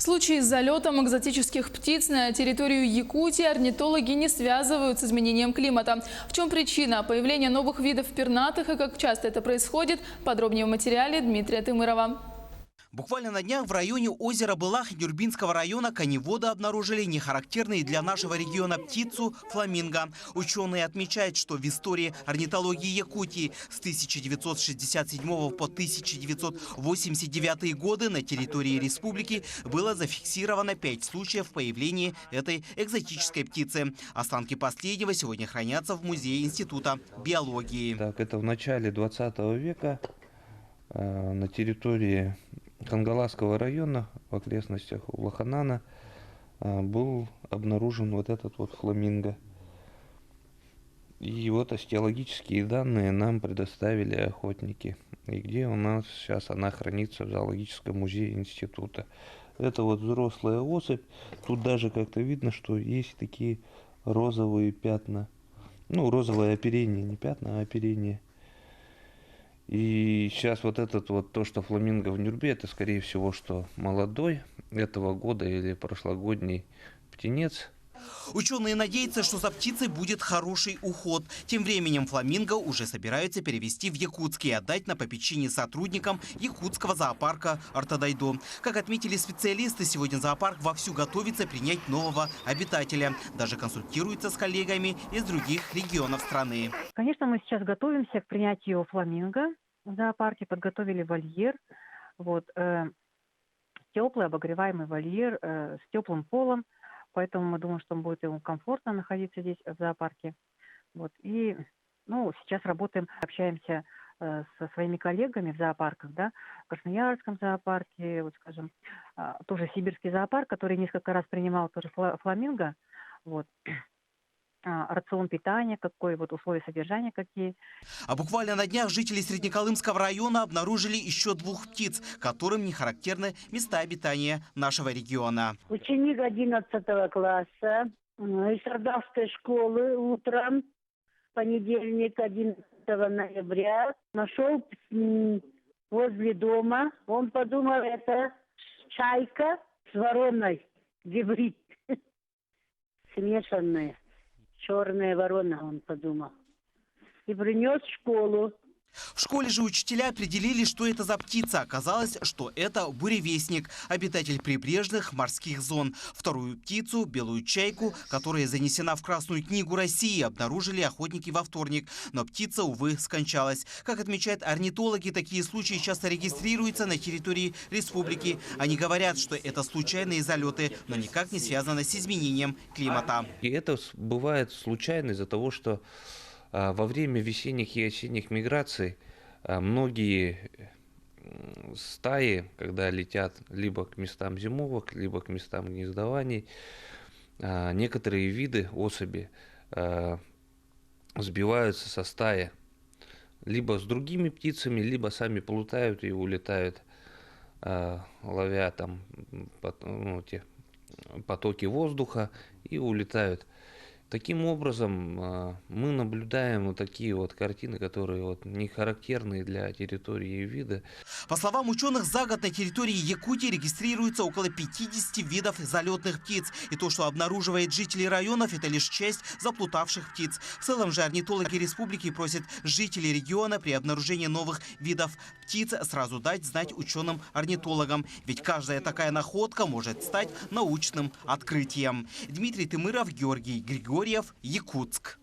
В случае с залетом экзотических птиц на территорию Якутии орнитологи не связывают с изменением климата. В чем причина появления новых видов пернатых и как часто это происходит? Подробнее в материале Дмитрия Тымырова. Буквально на днях в районе озера Былах Нюрбинского района коневоды обнаружили нехарактерные для нашего региона птицу фламинго. Ученые отмечают, что в истории орнитологии Якутии с 1967 по 1989 годы на территории республики было зафиксировано 5 случаев появления этой экзотической птицы. Останки последнего сегодня хранятся в музее Института биологии. Так, это в начале 20 века на территории Кангаласского района в окрестностях Лоханана был обнаружен вот этот вот фламинго. И вот остеологические данные нам предоставили охотники. И где у нас сейчас она хранится в зоологическом музее института. Это вот взрослая особь. Тут даже как-то видно, что есть такие розовые пятна. Ну, розовое оперение, не пятна, а оперение. И сейчас вот этот вот, то, что фламинго в Нюрбе, это скорее всего, что молодой этого года или прошлогодний птенец. Ученые надеются, что за птицей будет хороший уход. Тем временем фламинго уже собираются перевести в Якутск и отдать на попечение сотрудникам Якутского зоопарка Артодайдо. Как отметили специалисты, сегодня зоопарк вовсю готовится принять нового обитателя. Даже консультируется с коллегами из других регионов страны. Конечно, мы сейчас готовимся к принятию фламинго в зоопарке, подготовили вольер. Вот, теплый обогреваемый вольер с теплым полом. Поэтому мы думаем, что будет ему комфортно находиться здесь, в зоопарке. Вот. И сейчас работаем, общаемся со своими коллегами в зоопарках, да, в Красноярском зоопарке, вот, скажем, тоже Сибирский зоопарк, который несколько раз принимал тоже фламинго. Вот. Рацион питания какой, вот условия содержания какие. А буквально на днях жители Среднеколымского района обнаружили еще 2 птиц, которым не характерны места обитания нашего региона. Ученик 11 класса из Сардавской школы утром, понедельник, 11 ноября, нашел возле дома. Он подумал, это чайка с вороной, гибрид, смешанная. Черная ворона, он подумал. И принес в школу. В школе же учителя определили, что это за птица. Оказалось, что это буревестник, обитатель прибрежных морских зон. Вторую птицу, белую чайку, которая занесена в Красную книгу России, обнаружили охотники во вторник. Но птица, увы, скончалась. Как отмечают орнитологи, такие случаи часто регистрируются на территории республики. Они говорят, что это случайные залеты, но никак не связано с изменением климата. И это бывает случайно из-за того, что во время весенних и осенних миграций многие стаи, когда летят либо к местам зимовок, либо к местам гнездований, некоторые виды особи сбиваются со стаи, либо с другими птицами, либо сами плутают и улетают, ловя там те потоки воздуха и улетают. Таким образом, мы наблюдаем вот такие вот картины, которые вот не характерны для территории вида. По словам ученых, за год на территории Якутии регистрируется около 50 видов залетных птиц. И то, что обнаруживает жители районов, это лишь часть заплутавших птиц. В целом же орнитологи республики просят жителей региона при обнаружении новых видов птиц сразу дать знать ученым-орнитологам. Ведь каждая такая находка может стать научным открытием. Дмитрий Тымыров, Георгий Григорьев, Якутск.